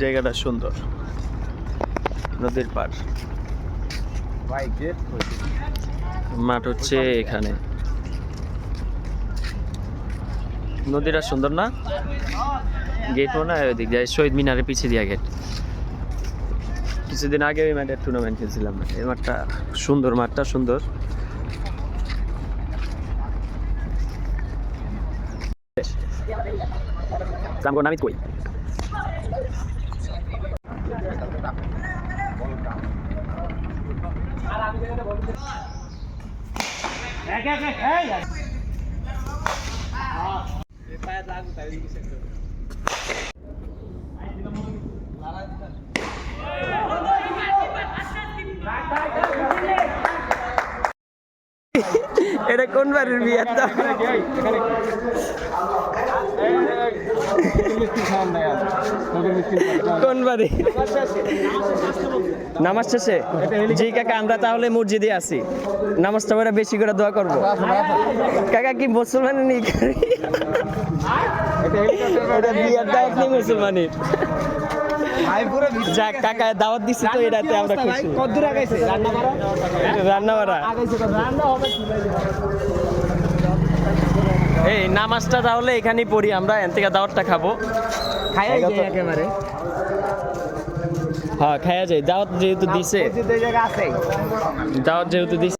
জায়গাটা সুন্দর, নদীর পার। মাঠ হচ্ছে এখানে। নদীটা সুন্দর না? গেট মনে হয় ওইদিক যায়, শহীদ মিনারের পিছিয়ে দিয়া গেট। কিছুদিন আগে ওই মাঠের টুর্নামেন্ট খেলছিলাম। এই মাঠটা সুন্দর, মাঠটা সুন্দর। নামিত কই? এটা কোন বাড়ির বিয়ে? কোন বাড়ি? নামাজ শেষে? জি কাকা, আমরা তাহলে মসজিদে আছি, নামাজটা পড়ে বেশি করে দোয়া করবো। কাকা কি মুসলমান নেই? এটা বিয়ের দাওয়াত নেই মুসলমানের। যাক কাকা দাওয়াত দিচ্ছি তো, এটাতে আমরা খুশি। রান্না বাড়া এই নামাজটা তাহলে এখানেই পড়ি আমরা, এখান থেকে দাওয়াতটা খাবো। একেবারে হ্যাঁ খাওয়া যায়, দাওয়াত যেহেতু দিছে, দাওয়াত যেহেতু দিছে